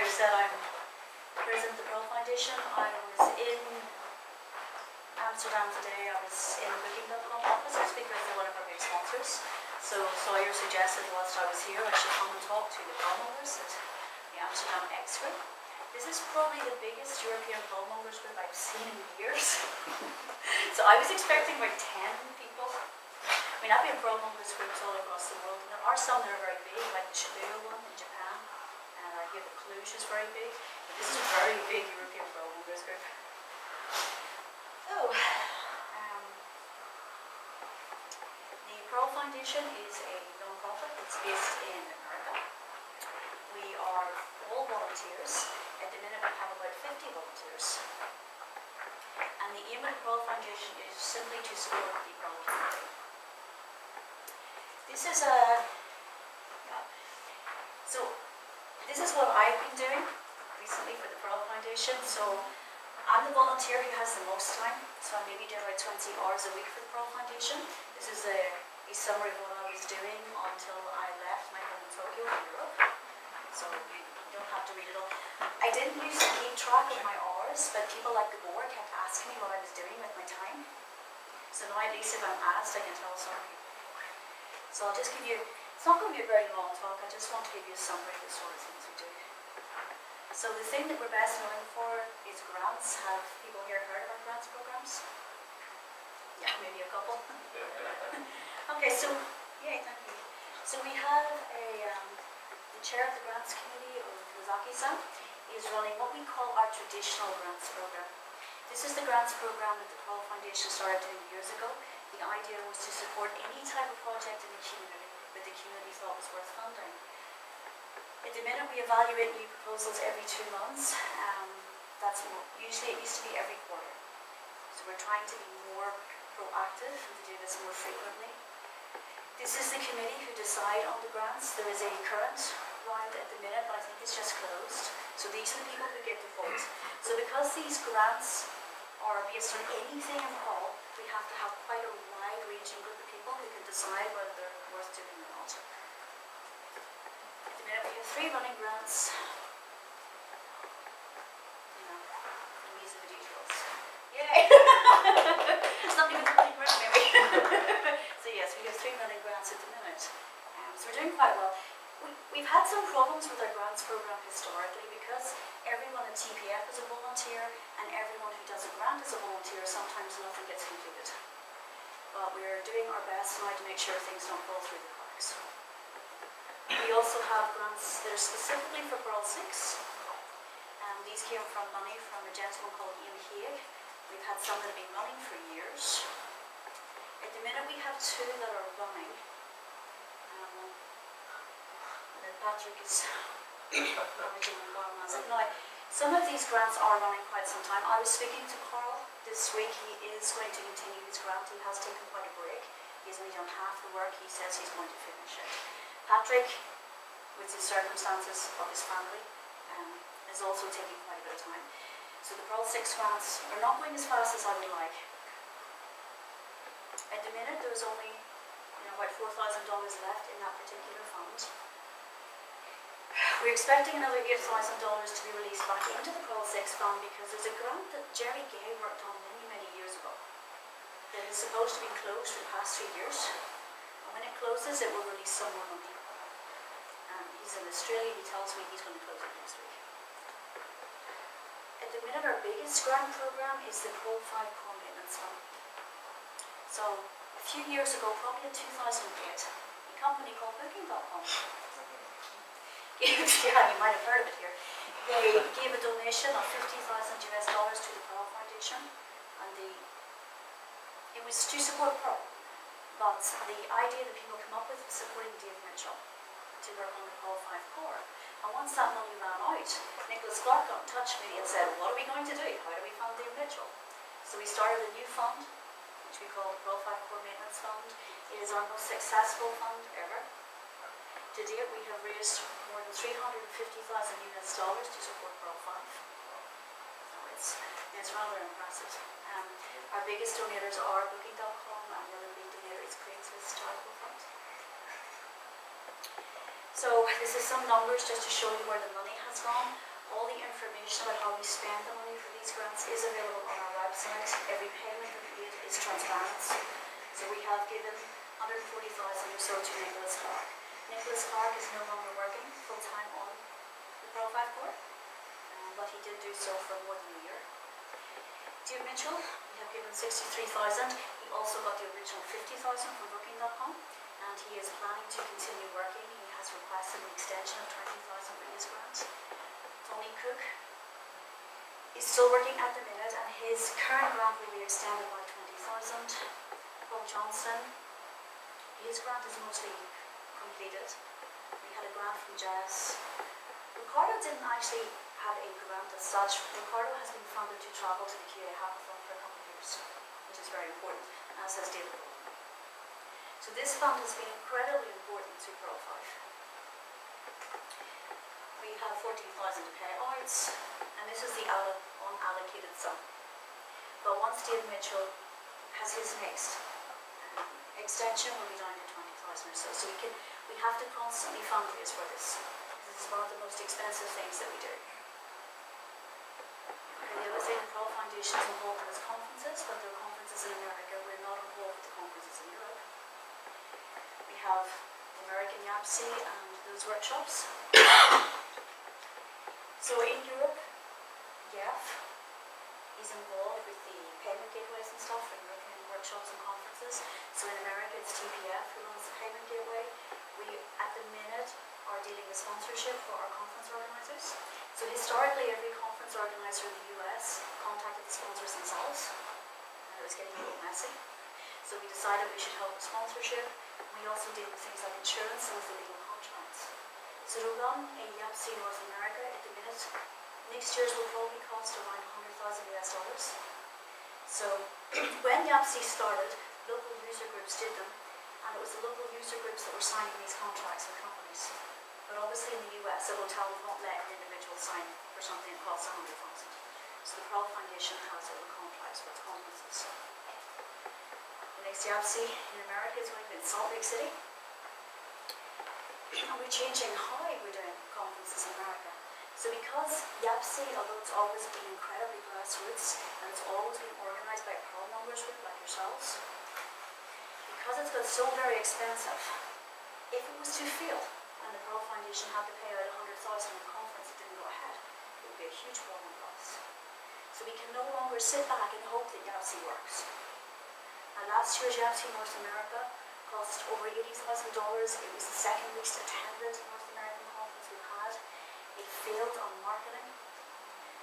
earlier said, I'm president of the Perl Foundation. I was in Amsterdam today. I was in the Booking.com offices because they're one of our big sponsors. So Sawyer suggested whilst I was here I should come and talk to the Perl molders at the AmsterdamX group. This is probably the biggest European Perl molders group I've seen in years. So I was expecting about 10 people. I mean, I've been Perl molders groups all across the world. There are some that are very big, like the Shibuya one in Japan, and I hear the Cluj is very big. But this is a very big European Perl molders group. Oh, the Perl Foundation is a non-profit. It's based in America. We are all volunteers. At the minute we have about 50 volunteers. And the aim of the Perl Foundation is simply to support the Perl community. This is this is what I've been doing recently for the Perl Foundation. So I'm the volunteer who has the most time, so I maybe did about 20 hours a week for the Perl Foundation. This is a summary of what I was doing until I left my home in Tokyo in Europe. So you don't have to read it all. I didn't used to keep track of my hours, but people like Gabor kept asking me what I was doing with my time. So now at least if I'm asked, I can tell some people. So I'll just give you, it's not going to be a very long talk, I just want to give you a summary of the sort of things we do. So the thing that we're best known for is grants. Have people here heard of our grants programs? Yeah, maybe a couple. Okay, so, yeah, thank you. So we have the chair of the grants committee, Ozaki-san, is running what we call our traditional grants program. This is the grants program that the Pauly Foundation started 2 years ago. The idea was to support any type of project in the community that the community thought was worth funding. At the minute we evaluate new proposals every 2 months. Usually it used to be every quarter. So we're trying to be more proactive and to do this more frequently. This is the committee who decide on the grants. There is a current round at the minute, but I think it's just closed. So these are the people who get the vote. So because these grants are based on anything in Perl, we have to have quite a wide-ranging group of people who can decide whether they're worth doing or not. At the minute we have 3 running grants. These are the details. Yay! It's not even the running grant, maybe. So yes, we have 3 running grants at the minute. So we're doing quite well. We've had some problems with our grants program historically because everyone at TPF is a volunteer and everyone who does a grant is a volunteer. Sometimes nothing gets completed. But we're doing our best now to make sure things don't fall through the cracks. We also have grants that are specifically for Perl 6. These came from money from a gentleman called Ian Haig. We've had some that have been running for years. At the minute we have 2 that are running. Patrick is now, some of these grants are running quite some time. I was speaking to Carl this week. He is going to continue his grant. He has taken quite a break. He's only done half the work. He says he's going to finish it. Patrick, with the circumstances of his family, is also taking quite a bit of time. So the Perl 6 grants are not going as fast as I would like. At the minute, there's only about $4,000 left in that particular fund. We're expecting another $8,000 to be released back into the Perl 6 fund because there's a grant that Jerry Gay worked on many years ago that is supposed to be closed for the past 3 years. And when it closes, it will release some more money. He's in Australia. He tells me he's going to close it next week. At the minute, our biggest grant program is the Perl 5 Core Maintenance Fund. So a few years ago, probably in 2008, a company called Booking.com. Yeah, you might have heard of it here. They gave a donation of $50,000 to the Perl Foundation, and it was to support Perl. But the idea that people come up with was supporting Dave Mitchell to work on the Perl 5 Core. And once that money ran out, Nicholas Clark got in touch with me and said, "What are we going to do? How do we fund Dave Mitchell?" So we started a new fund, which we call the Perl 5 Core Maintenance Fund. It is our most successful fund ever. To date, we have raised more than $350,000 to support Perl 5. So it's rather impressive. Our biggest donators are Booking.com, and the other big donator is Craigslist Charitable Fund. So this is some numbers just to show you where the money has gone. information about how we spend the money for these grants is available on our website. Every payment that we made is transparent. So we have given 140,000 or so to Nicholas Clark. Nicholas Clark is no longer working full-time on the Perl Foundation, but he did do so for more than a year. Dear Mitchell, we have given 63,000. He also got the original 50,000 from Booking.com, and he is planning to continue working. He has requested an extension of 20,000 for his grant. Tony Cook is still working at the minute, and his current grant will be extended by 20,000. Paul Johnson, his grant is mostly completed. We had a grant from Jess. Ricardo didn't actually have a grant as such. Ricardo has been funded to travel to the QA Hackathon for a couple of years, which is very important, as has David. So this fund has been incredibly important to Perl 5. We have 14,000 to pay out, and this is the unallocated sum. But once David Mitchell has his next extension, will be down to 20,000 or so. So we have to constantly fundraise for this. This is one of the most expensive things that we do. And the other thing, the Perl Foundation is involved in its conferences, but there are conferences in America. We're not involved with the conferences in Europe. We have the American YAPC and those workshops. So in Europe, YAF is involved with the payment gateways and stuff for European workshops and conferences. So in America, it's TPF who runs the payment gateway. We, at the minute, are dealing with sponsorship for our conference organisers. So historically, every conference organiser in the US contacted the sponsors themselves, and it was getting a little messy. So we decided we should help with sponsorship. We also deal with things like insurance and with the legal contracts. So to run a YAPC North America at the minute, next year's will probably cost around $100,000 US. So when YAPC started, local user groups did them, and it was the local user groups that were signing these contracts with companies. But obviously in the US, a hotel will not let an individual sign for something that costs $100,000. So the Perl Foundation has all the contracts with conferences. The next YAPC in America is going to be in Salt Lake City. And we're changing how we're doing conferences in America. So because YAPC, although it's always been incredibly grassroots, and it's always been organised by a Perl members group like yourselves, because it's got so very expensive, if it was to fail, and the Perl Foundation had to pay out $100,000 in the conference that didn't go ahead, it would be a huge problem for us. So we can no longer sit back and hope that YAPC works. And last year's YAPC North America cost over $80,000. It was the second least attended North American conference we've had. It failed on marketing.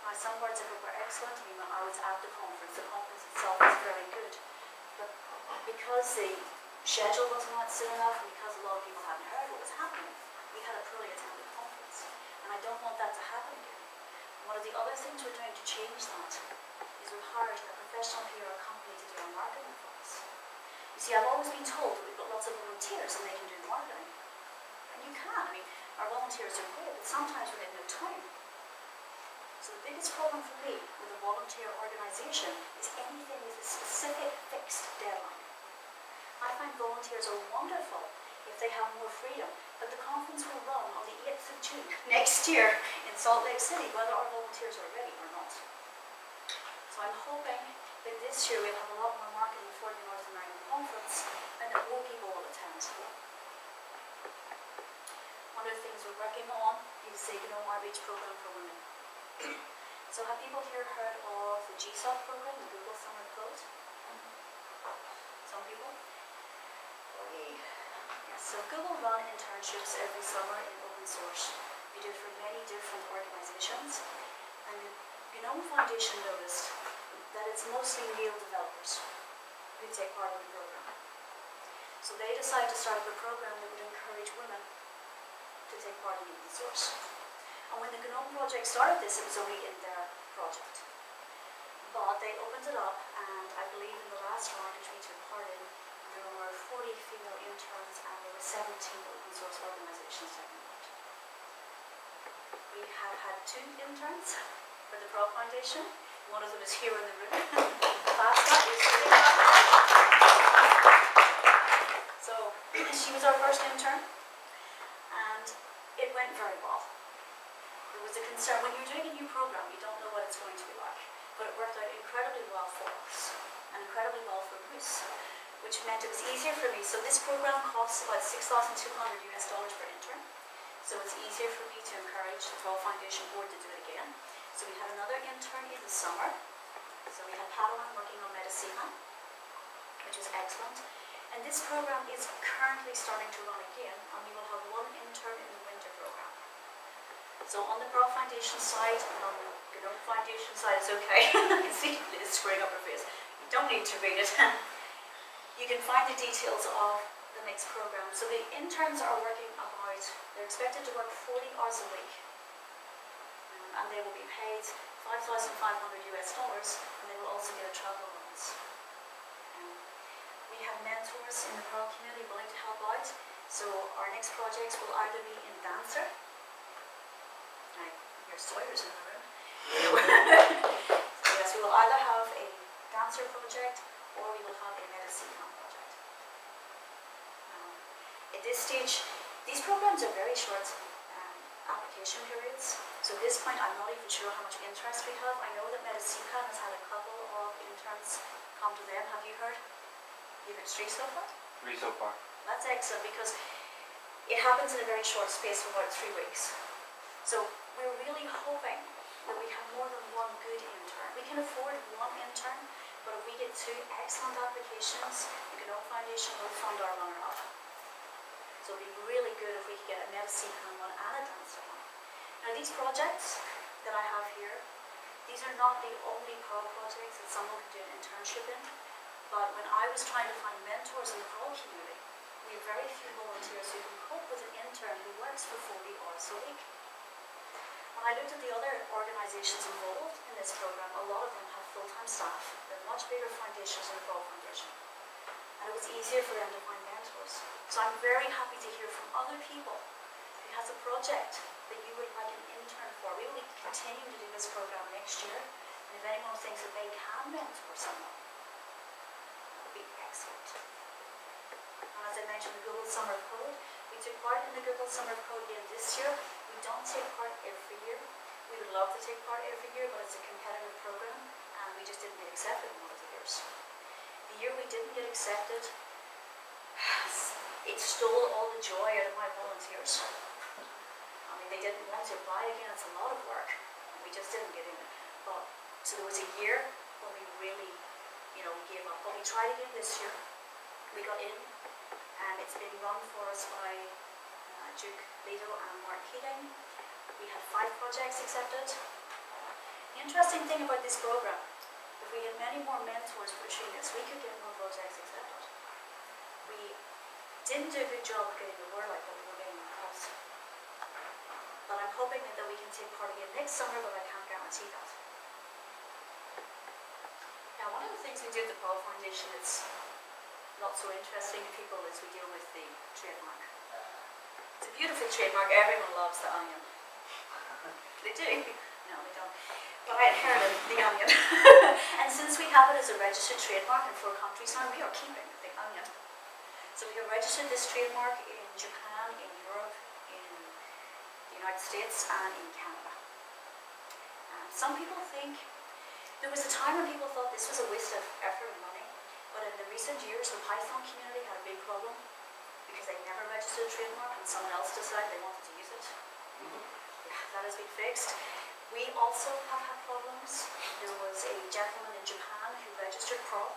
Now, some parts of it were excellent. I was at the conference. The conference itself was very good. But because the schedule wasn't out soon enough, and because a lot of people hadn't heard what was happening, we had a poorly attended conference. And I don't want that to happen again. One of the other things we're doing to change that is we've hired a professional PR company to do our marketing for us. You see, I've always been told that we've got lots of volunteers and they can do the marketing. And you can. I mean, our volunteers are great, but sometimes we have no time. So the biggest problem for me with a volunteer organisation is anything with a specific fixed deadline. I find volunteers are wonderful if they have more freedom, but the conference will run on the 8th of June next year in Salt Lake City, whether our volunteers are ready or not. So I'm hoping that this year we'll have a lot more marketing for the North American conference and that more people will attend. One of the things we're working on is the GNOME Outreach program for women. So have people here heard of the GSOC program, the Google Summer Code? Some people? Yes, so Google run internships every summer in open source. We do it for many different organizations. And the GNOME Foundation noticed that it's mostly male developers who take part in the program. So they decided to start up a program that would encourage women to take part in open source. And when the GNOME project started this, it was only in their project. But they opened it up, and I believe in the last round, which we took part in, there were 40 female interns, and there were 17 open source organizations taking part. We have had 2 interns for the Perl Foundation. One of them is here in the room. Fasta is sitting up. So she was our first intern, and it went very well. There was a concern, when you're doing a new program, you don't know what it's going to be like. But it worked out incredibly well for us, and incredibly well for Bruce, which meant it was easier for me. So this program costs about $6,200 per intern. So it's easier for me to encourage the Perl Foundation board to do it again. So we had another intern in the summer. So we had Pauly working on Medicina, which is excellent. And this program is currently starting to run again, and we will have one intern in the winter program. So on the Perl Foundation side and on the Gnome Foundation side, it's okay. I can see Liz screwing up her face. You don't need to read it. You can find the details of the next program. So the interns are working about, they're expected to work 40 hours a week. And they will be paid $5,500 and they will also get a travel allowance. We have mentors in the Perl community willing to help out. So our next projects will either be in Dancer. I hear Sawyer's in the room. So yes, we will either have a Dancer project or we will have a Medicina project. At this stage, these programs are very short application periods. So at this point, I'm not even sure how much interest we have. I know that Medicina has had a couple of interns come to them. Have you heard? You've heard 3 so far? 3 so far. That's excellent because it happens in a very short space of about 3 weeks. So we're really hoping that we have more than one good intern. We can afford one intern, but if we get 2 excellent applications, the Gnome Foundation will fund our runner-up. So it would be really good if we could get a Medicina one and a Dancer one. Now these projects that I have here, these are not the only Perl projects that someone can do an internship in, but when I was trying to find mentors in the Perl community, we have very few volunteers who can cope with an intern who works for 40 hours a week. When I looked at the other organisations involved in this program, a lot of them have full-time staff. They're much bigger foundations than the Perl Foundation. And it was easier for them to find mentors. So I'm very happy to hear from other people who has a project that you would like an intern for. We will be continuing to do this program next year. And if anyone thinks that they can mentor someone, that would be excellent. And as I mentioned, the Google Summer of Code, we took part in the Google Summer of Code again this year. We don't take part every year. We would love to take part every year, but it's a competitive program, and we just didn't get accepted in one of the years. The year we didn't get accepted, it stole all the joy out of my volunteers. I mean, they didn't want to apply again. It's a lot of work, and we just didn't get in. But so there was a year when we really, gave up. But we tried again this year. We got in, and it's been run for us by Duke Lido and Mark Keating. We had 5 projects accepted. The interesting thing about this program, if we had many more mentors pushing this, we could get more projects accepted. We didn't do a good job of getting the word out that we were getting across. But I'm hoping that we can take part again next summer, but I can't guarantee that. Now, one of the things we do at the Pauly Foundation that's not so interesting to people is we deal with the trademark. It's a beautiful trademark. Everyone loves the onion. They do. No, they don't. But I inherited the onion. And since we have it as a registered trademark in 4 countries now, we are keeping the onion. So we have registered this trademark in Japan, in Europe, in the United States, and in Canada. Some people think, there was a time when people thought this was a waste of effort and money, but in the recent years, the Python community had a big problem because they never registered a trademark and someone else decided they wanted to use it. That has been fixed. We also have had problems. There was a gentleman in Japan who registered Perl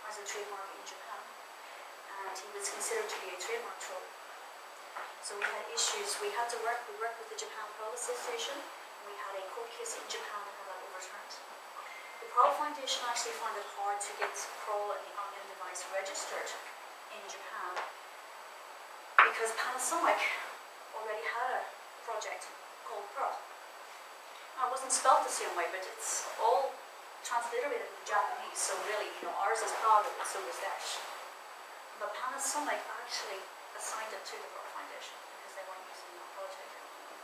as a trademark in Japan, and he was considered to be a trademark troll. So we had issues. We worked with the Japan Perl Association, and we had a court case in Japan that had that overturned. The Perl Foundation actually found it hard to get Perl and the Onion device registered in Japan because Panasonic already had a project called Perl. Now, it wasn't spelled the same way, but it's all transliterated in Japanese, so really, ours is proud of it, so was theirs. But Panasonic actually assigned it to the Perl Foundation because they weren't using that project anymore.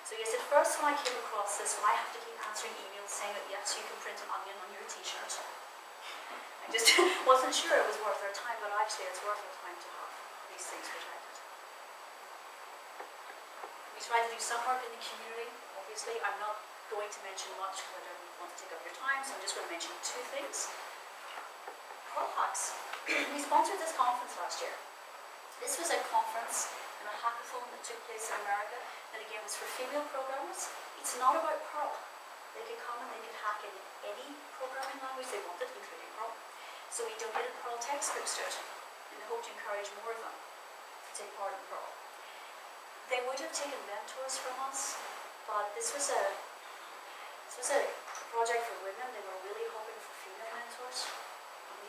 So yes, at first when I came across this, I have to keep answering emails saying that yes, you can print an onion on your t-shirt. I just wasn't sure it was worth our time, but actually it's worth our time to have these things protected. We try to do some work in the community over obviously. I'm not going to mention much because I don't want to take up your time, so I'm just going to mention two things. Pearl Hacks. We sponsored this conference last year. This was a conference and a hackathon that took place in America, and again was for female programmers. It's not about Perl. They could come and they could hack in any programming language they wanted, including Perl. So we donated Perl textbooks to it, in the hope to encourage more of them to take part in Perl. They would have taken mentors from us, but this was a project for women. They were really hoping for female mentors.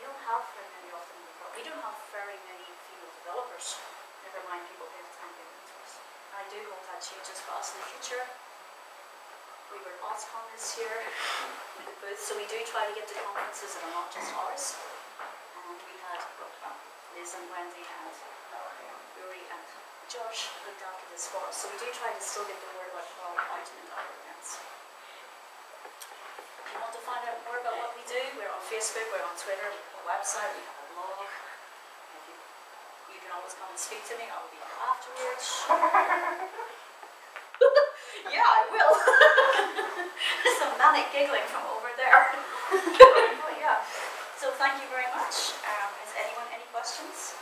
We don't have very many of them in the Perl. We don't have very many female developers, never mind people who have time to be mentors. I do hope that changes for us in the future. We were OSCON this year in the booth, so we do try to get to conferences that are not just ours. We had Liz and Wendy and Uri and Josh looked after this for us, so we do try to still get the word about Perl out in other events. If you want to find out more about what we do, we're on Facebook, we're on Twitter, we have a website, we have a blog. You can always come and speak to me, I'll be here afterwards. Yeah, I will. There's some manic giggling from over there. Oh, yeah. So thank you very much. Has anyone any questions?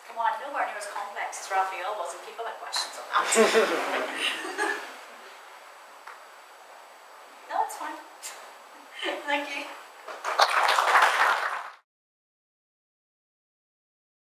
Come on, nowhere near as complex as Raphael was, and people had questions on that.